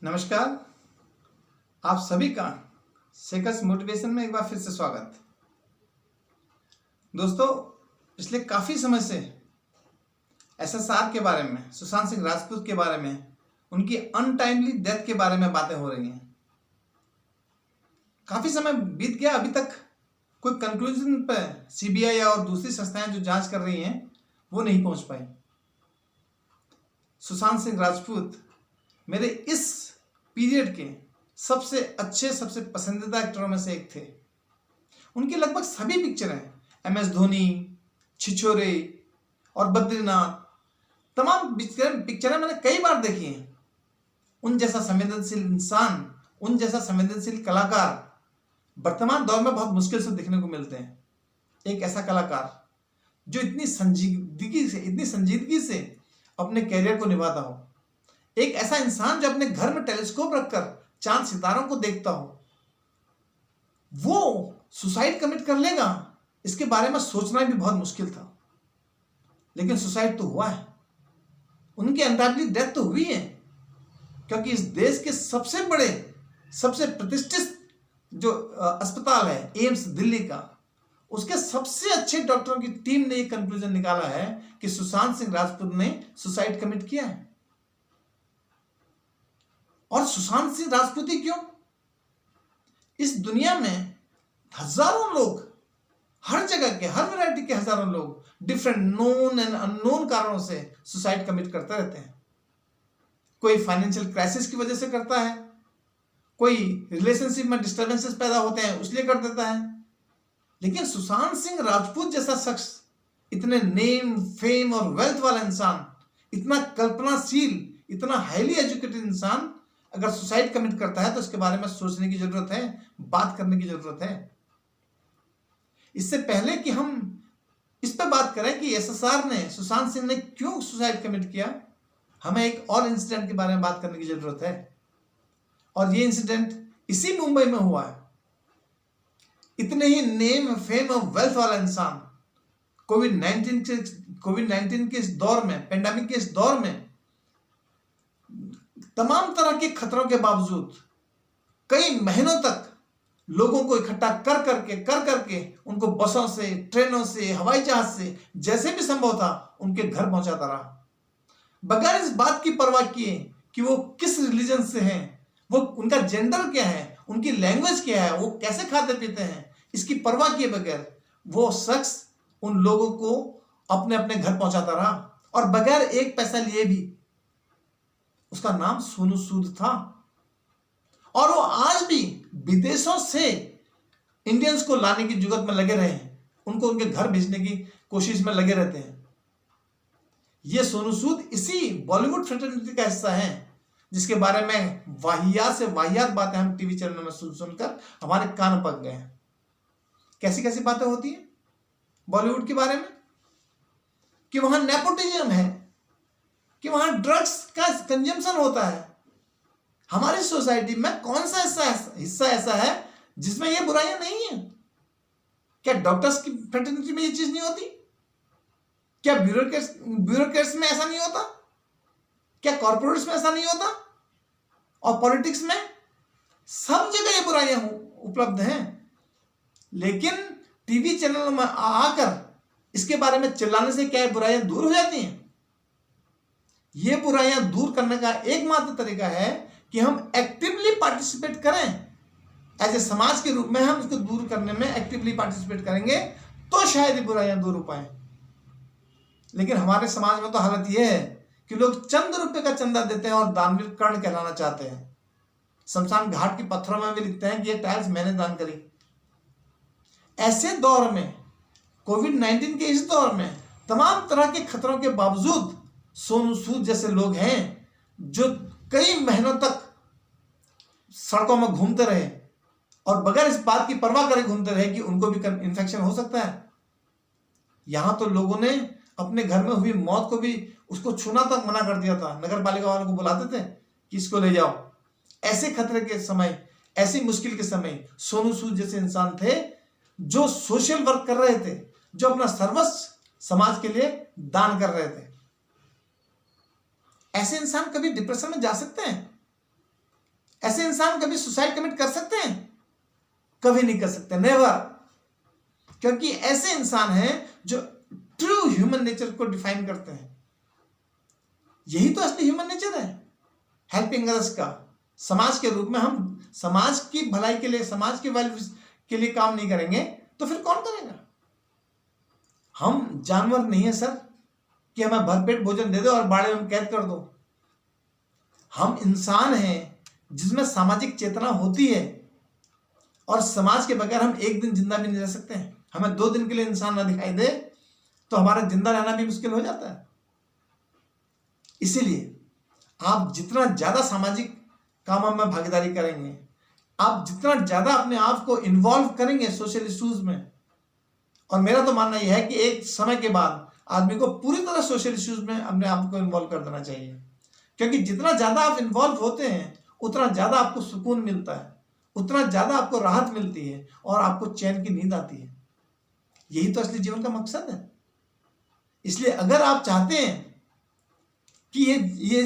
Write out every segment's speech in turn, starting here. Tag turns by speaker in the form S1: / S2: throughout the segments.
S1: नमस्कार। आप सभी का सेकस मोटिवेशन में एक बार फिर से स्वागत। दोस्तों, पिछले काफ़ी समय से एसएसआर के बारे में, सुशांत सिंह राजपूत के बारे में, उनकी अनटाइमली डेथ के बारे में बातें हो रही हैं। काफ़ी समय बीत गया, अभी तक कोई कंक्लूजन पर सीबीआई और दूसरी संस्थाएं जो जांच कर रही हैं वो नहीं पहुंच पाई। सुशांत सिंह राजपूत मेरे इस पीरियड के सबसे अच्छे, सबसे पसंदीदा एक्टरों में से एक थे। उनकी लगभग सभी पिक्चरें, एमएस धोनी, छिछोरे और बद्रीनाथ, तमाम पिक्चरें मैंने कई बार देखी हैं। उन जैसा संवेदनशील इंसान, उन जैसा संवेदनशील कलाकार वर्तमान दौर में बहुत मुश्किल से देखने को मिलते हैं। एक ऐसा कलाकार जो इतनी संजीदगी से अपने कैरियर को निभाता हो, एक ऐसा इंसान जो अपने घर में टेलीस्कोप रखकर चांद सितारों को देखता हो, वो सुसाइड कमिट कर लेगा, इसके बारे में सोचना भी बहुत मुश्किल था। लेकिन सुसाइड तो हुआ है, उनकी अनटाइमली डेथ तो हुई है, क्योंकि इस देश के सबसे बड़े, सबसे प्रतिष्ठित जो अस्पताल है एम्स दिल्ली का, उसके सबसे अच्छे डॉक्टरों की टीम ने यह कंक्लूजन निकाला है कि सुशांत सिंह राजपूत ने सुसाइड कमिट किया है। और सुशांत सिंह राजपूत ही क्यों? इस दुनिया में हजारों लोग, हर जगह के, हर वैरायटी के हजारों लोग डिफरेंट नोन एंड अननोन कारणों से सुसाइड कमिट करते रहते हैं। कोई फाइनेंशियल क्राइसिस की वजह से करता है, कोई रिलेशनशिप में डिस्टर्बेंसेस पैदा होते हैं उसलिए कर देता है। लेकिन सुशांत सिंह राजपूत जैसा शख्स, इतने नेम, फेम और वेल्थ वाला इंसान, इतना कल्पनाशील, इतना हाईली एजुकेटेड इंसान अगर सुसाइड कमिट करता है तो इसके बारे में सोचने की जरूरत है, बात करने की जरूरत है। इससे पहले कि हम इस पर बात करें कि एसएसआर ने, सुशांत सिंह ने क्यों सुसाइड कमिट किया, हमें एक और इंसिडेंट के बारे में बात करने की जरूरत है। और ये इंसिडेंट इसी मुंबई में हुआ है। इतने ही नेम, फेम और वेल्थ वाला इंसान कोविड-19 के इस दौर में, पेंडेमिक के इस दौर में, तमाम तरह के खतरों के बावजूद कई महीनों तक लोगों को इकट्ठा कर करके उनको बसों से, ट्रेनों से, हवाई जहाज से, जैसे भी संभव था उनके घर पहुंचाता रहा, बगैर इस बात की परवाह किए कि वो किस रिलीजन से हैं, वो उनका जेंडर क्या है, उनकी लैंग्वेज क्या है, वो कैसे खाते पीते हैं, इसकी परवाह किए बगैर वो शख्स उन लोगों को अपने अपने घर पहुंचाता रहा, और बगैर एक पैसा लिए भी। उसका नाम सोनू सूद था, और वो आज भी विदेशों से इंडियंस को लाने की जुगत में लगे रहे हैं, उनको उनके घर भेजने की कोशिश में लगे रहते हैं। ये सोनू सूद इसी बॉलीवुड फ्रेटर्निटी का हिस्सा है, जिसके बारे में वाहियात से वाहियात बातें हम टीवी चैनलों में सुनकर हमारे कान पक गए हैं। कैसी कैसी बातें होती हैं बॉलीवुड के बारे में, कि वहां नेपोटिज्म है, कि वहां ड्रग्स का कंजम्पशन होता है। हमारी सोसाइटी में कौन सा हिस्सा ऐसा है जिसमें ये बुराइयां नहीं है? क्या डॉक्टर्स की फ्रेटर्निटी में ये चीज नहीं होती? क्या ब्यूरोक्रेट्स में ऐसा नहीं होता? क्या कॉर्पोरेट्स में ऐसा नहीं होता? और पॉलिटिक्स में? सब जगह ये बुराइयां उपलब्ध हैं। लेकिन टीवी चैनलों में आकर इसके बारे में चिल्लाने से क्या बुराइयां दूर हो जाती हैं? ये बुराइयां दूर करने का एकमात्र तरीका है कि हम एक्टिवली पार्टिसिपेट करें। एज ए समाज के रूप में हम इसको दूर करने में एक्टिवली पार्टिसिपेट करेंगे तो शायद ये बुराइयां दूर हो पाए। लेकिन हमारे समाज में तो हालत यह है कि लोग चंद रुपए का चंदा देते हैं और दानवीर कर्ण कहलाना चाहते हैं। शमशान घाट के पत्थरों में भी लिखते हैं कि ये टाइल्स मैंने दान करी। ऐसे दौर में, कोविड-19 के इस दौर में, तमाम तरह के खतरों के बावजूद सोनू सूद जैसे लोग हैं जो कई महीनों तक सड़कों में घूमते रहे और बगैर इस बात की परवाह करे घूमते रहे कि उनको भी इन्फेक्शन हो सकता है। यहां तो लोगों ने अपने घर में हुई मौत को भी, उसको छूना तक मना कर दिया था। नगर पालिका वालों को बुलाते थे कि इसको ले जाओ। ऐसे खतरे के समय, ऐसी मुश्किल के समय सोनू सूद जैसे इंसान थे जो सोशल वर्क कर रहे थे, जो अपना सर्वस्व समाज के लिए दान कर रहे थे। ऐसे इंसान कभी डिप्रेशन में जा सकते हैं? ऐसे इंसान कभी सुसाइड कमिट कर सकते हैं? कभी नहीं कर सकते, नेवर। क्योंकि ऐसे इंसान हैं जो ट्रू ह्यूमन नेचर को डिफाइन करते हैं। यही तो असली ह्यूमन नेचर है, हेल्पिंग अदर्स का। समाज के रूप में हम समाज की भलाई के लिए, समाज के वैल्यूज के लिए काम नहीं करेंगे तो फिर कौन करेगा? हम जानवर नहीं है सर कि हमें भरपेट भोजन दे दो और बाड़े में कैद कर दो। हम इंसान हैं जिसमें सामाजिक चेतना होती है, और समाज के बगैर हम एक दिन जिंदा भी नहीं रह सकते हैं। हमें 2 दिन के लिए इंसान ना दिखाई दे तो हमारा जिंदा रहना भी मुश्किल हो जाता है। इसीलिए आप जितना ज्यादा सामाजिक कामों में भागीदारी करेंगे, आप जितना ज्यादा अपने आप को इन्वॉल्व करेंगे सोशल इश्यूज में, और मेरा तो मानना यह है कि एक समय के बाद आदमी को पूरी तरह सोशल इश्यूज में अपने आप को इन्वॉल्व कर देना चाहिए। क्योंकि जितना ज्यादा आप इन्वॉल्व होते हैं उतना ज्यादा आपको सुकून मिलता है, उतना ज्यादा आपको राहत मिलती है और आपको चैन की नींद आती है। यही तो असली जीवन का मकसद है। इसलिए अगर आप चाहते हैं कि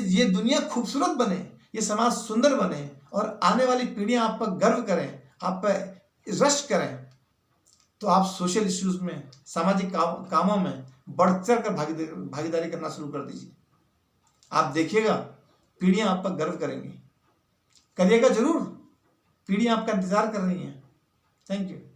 S1: ये दुनिया खूबसूरत बने, ये समाज सुंदर बने और आने वाली पीढ़ियां आप पर गर्व करें, आप पर रश करें, तो आप सोशल इश्यूज में, सामाजिक कामों में बढ़ चढ़ कर भागीदारी करना शुरू कर दीजिए। आप देखिएगा पीढ़ियां आप पर गर्व करेंगी। करिएगा जरूर, पीढ़ियां आपका इंतजार कर रही हैं। Thank you.